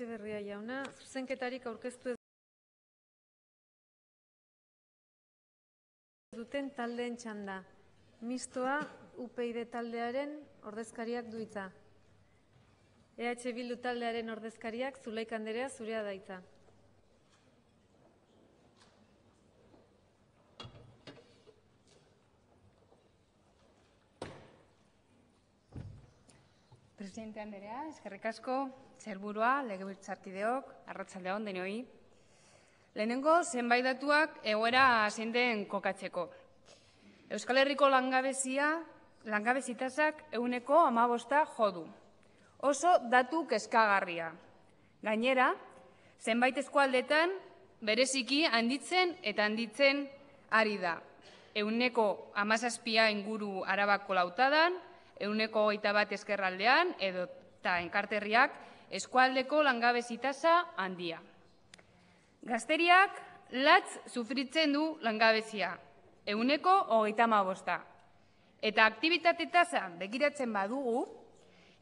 Etxeberria jauna, zuzenketarik aurkeztu ez duten taldeen txanda. Mistoa UPyD taldearen ordezkariak du hitza. EH Bildu taldearen ordezkariak, Zulaika Andrea, zurea da hitza. Presidente Andrea, eskerrik asko, sailburua, legebiltzarkideok, arratsalde on denoi. Lehenengo zenbait datuak egoera zein den kokatzeko. Euskal Herriko langabezi tasak 15% jo du. Oso datu kezkagarria. Gainera, zenbait eskualdetan bereziki handitzen eta handitzen ari da. 17% inguru Arabako Lautadan, 21% ezkerraldean eta Enkarterriak eskualdeko langabezi tasa handia. Gazteriak latz sufritzen du langabezia, 35%. Eta aktibitate tasa begiratzen badugu,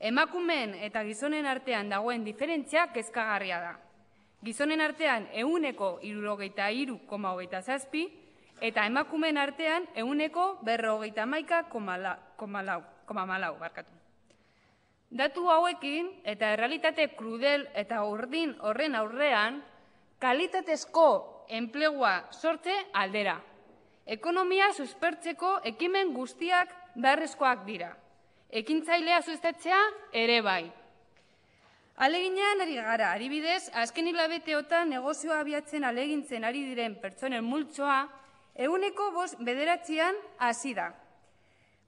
emakumeen eta gizonen artean dagoen diferentzia kezkagarria da. Gizonen artean 73,27 eta emakumeen artean 51,14. Datu hauekin eta errealitate krudel eta urdin horren aurrean, kalitatezko enplegua sortze aldera. Ekonomia suspertzeko ekimen guztiak beharrezkoak dira. Ekintzailea sustatzea ere bai. Aleginean ari gara, adibidez, azken hilabeteotan negozioa abiatzen alegintzen ari diren pertsonen multzoa 9% hasi da.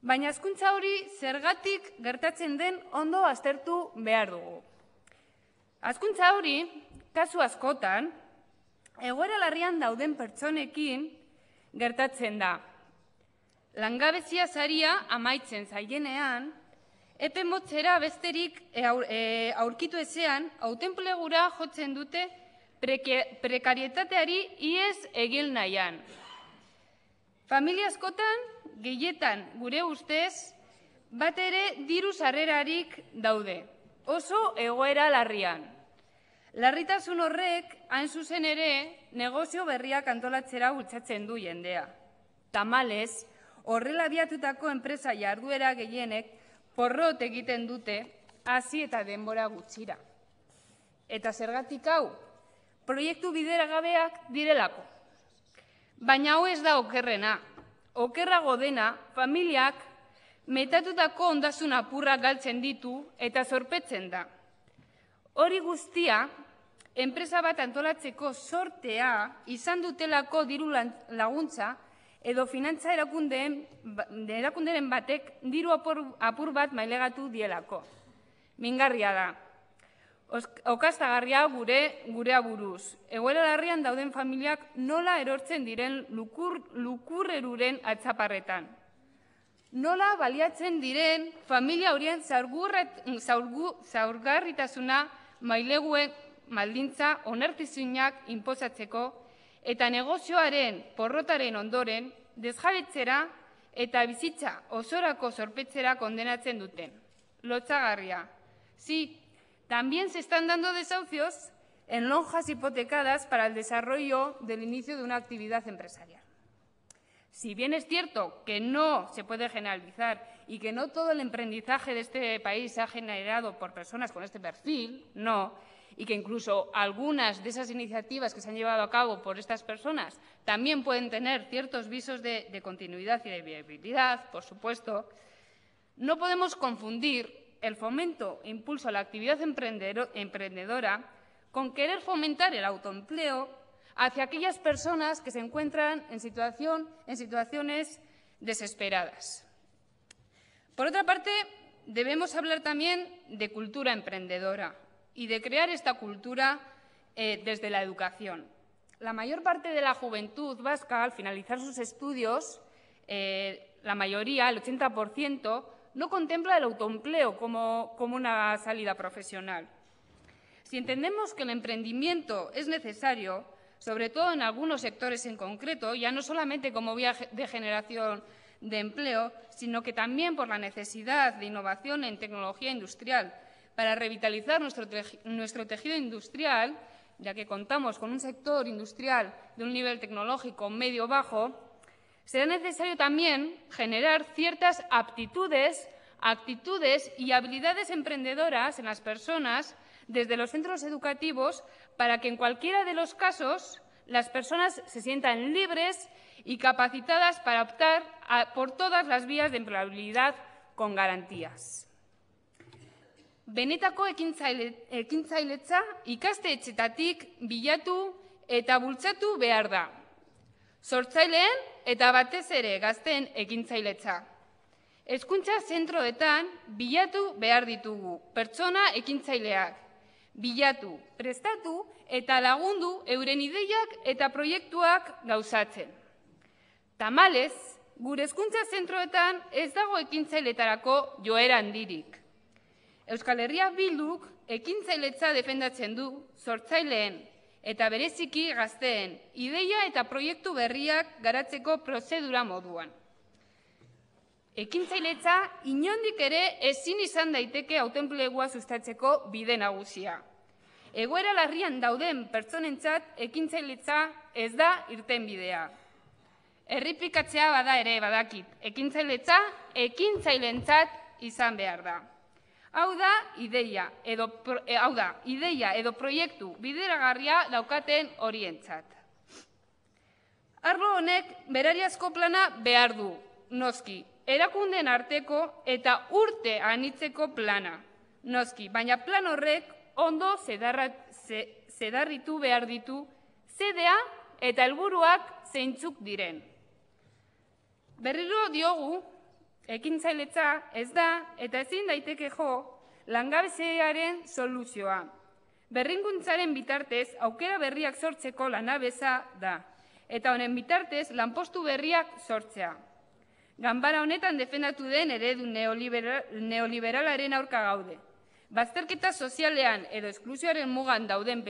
Baina hazkuntza hori zergatik gertatzen den ondo aztertu behar dugu. Hazkuntza hori, kasu askotan, egoera larrian dauden pertsonekin gertatzen da. Langabezia saria amaitzen zaienean, epe motzera besterik aurkitu ezean, autoenplegura jotzen dute prekarietateari ihes egin nahian. Familia askotan, gehietan gure ustez, bat ere diru sarrerarik daude, oso egoera larrian. Larritasun horrek, hain zuzen ere, negozio berriak antolatzera bultzatzen du jendea. Tamalez, horrela abiatutako enpresa jarduera gehienek porrot egiten dute hasi eta denbora gutxira. Eta zergatik hau, proiektu bideragabeak direlako. Baina hau ez da okerrena. Okerrago dena, familiak metatutako ondasun apurrak galtzen ditu eta zorpetzen da. Hori guztia, enpresa bat antolatzeko sortea izan dutelako diru laguntza edo finantza erakunderen batek diru apur bat mailegatu dielako. Mingarria da. Okastagarria gure aburuz. Egoera larrian dauden familiak nola erortzen diren lukurreruren atzaparretan. Nola baliatzen diren familia horien zaurgarritasuna maileguen maldintza onartezinak inposatzeko eta negozioaren porrotaren ondoren desjabetzera eta bizitza osorako zorpetzera kondenatzen duten. Lotsagarria. Sí, también se están dando desahucios en lonjas hipotecadas para el desarrollo del inicio de una actividad empresarial. Si bien es cierto que no se puede generalizar y que no todo el emprendizaje de este país se ha generado por personas con este perfil, no, y que incluso algunas de esas iniciativas que se han llevado a cabo por estas personas también pueden tener ciertos visos de continuidad y de viabilidad, por supuesto, no podemos confundir el fomento e impulso a la actividad emprendedora con querer fomentar el autoempleo hacia aquellas personas que se encuentran en situaciones desesperadas. Por otra parte, debemos hablar también de cultura emprendedora y de crear esta cultura desde la educación. La mayor parte de la juventud vasca, al finalizar sus estudios, la mayoría, el 80%, no contempla el autoempleo como una salida profesional. Si entendemos que el emprendimiento es necesario, sobre todo en algunos sectores en concreto, ya no solamente como vía de generación de empleo, sino que también por la necesidad de innovación en tecnología industrial, para revitalizar nuestro tejido industrial, ya que contamos con un sector industrial de un nivel tecnológico medio-bajo, será necesario también generar ciertas aptitudes, actitudes y habilidades emprendedoras en las personas desde los centros educativos para que en cualquiera de los casos las personas se sientan libres y capacitadas para optar por todas las vías de empleabilidad con garantías. Benetako ekintzailetza ikastetxeetatik bilatu eta bultzatu behar da. Sortzaileen eta batez ere gazteen ekintzailetza. Hezkuntza zentroetan bilatu behar ditugu pertsona ekintzaileak. Bilatu, prestatu eta lagundu euren ideiak eta proiektuak gauzatzen. Tamalez, gure hezkuntza zentroetan ez dago ekintzailetarako joera handirik. Euskal Herria Bilduk ekintzailetza defendatzen du sortzaileen eta bereziki gazteen ideia eta proiektu berriak garatzeko prozedura moduan. Ekintzailetza inondik ere ezin izan daiteke autoenplegua sustatzeko bide nagusia. Egoera larrian dauden pertsonentzat ekintzailetza ez da irtenbidea. Errepikatzea bada ere badakit, ekintzailetza ekintzaileentzat izan behar da. Hau da, ideia edo proiektu bideragarria daukaten horientzat. Arlo honek berariazko plana behar du, noski, erakundeen arteko eta urte anitzeko plana, noski, baina plan horrek ondo zedarritu behar ditu zedea eta helburuak zeintzuk diren. Berriro diogu, ekintzailetza ez da eta ezin daiteke jo langabeziaren soluzioa. Berrikuntzaren bitartez aukera berriak sortzeko lanabesa da eta honen bitartez lanpostu berriak sortzea. Ganbara honetan defendatu den eredu neoliberalaren aurka gaude. Bazterketa sozialean edo esklusioaren mugan dauden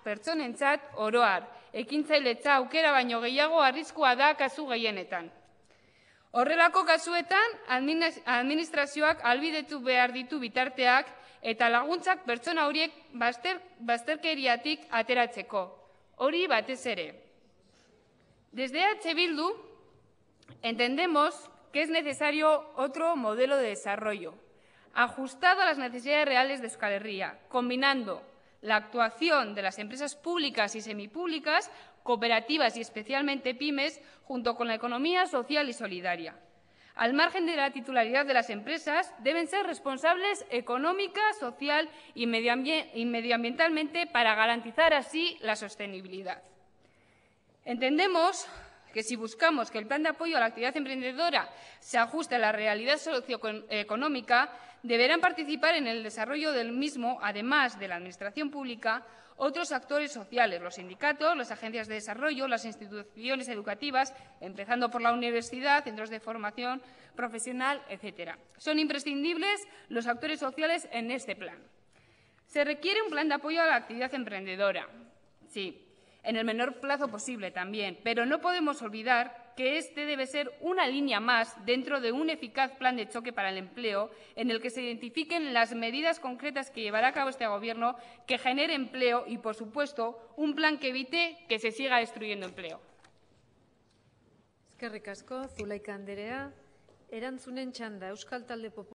pertsonentzat oroar, ekintzailetza aukera baino gehiago arriskua da kasu gehienetan. Horrelako kasuetan, administrazioak ahalbidetu behar ditu bitarteak eta laguntzak pertsona horiek bazterkeriatik ateratzeko. Hori batez ere. Desde EH Bildu entendemos que es necesario otro modelo de desarrollo, ajustado a las necesidades reales de Euskal Herria, combinando la actuación de las empresas públicas y semipúblicas, cooperativas y especialmente pymes, junto con la economía social y solidaria. Al margen de la titularidad de las empresas, deben ser responsables económica, social y medioambientalmente para garantizar así la sostenibilidad. Entendemos que si buscamos que el plan de apoyo a la actividad emprendedora se ajuste a la realidad socioeconómica, deberán participar en el desarrollo del mismo, además de la administración pública, otros actores sociales, los sindicatos, las agencias de desarrollo, las instituciones educativas, empezando por la universidad, centros de formación profesional, etc. Son imprescindibles los actores sociales en este plan. Se requiere un plan de apoyo a la actividad emprendedora, sí, en el menor plazo posible también, pero no podemos olvidar que este debe ser una línea más dentro de un eficaz plan de choque para el empleo en el que se identifiquen las medidas concretas que llevará a cabo este Gobierno que genere empleo y, por supuesto, un plan que evite que se siga destruyendo empleo. Eskerrik asko, Zulaika Anderea. Erantzunen txanda, Euskal Talde Popular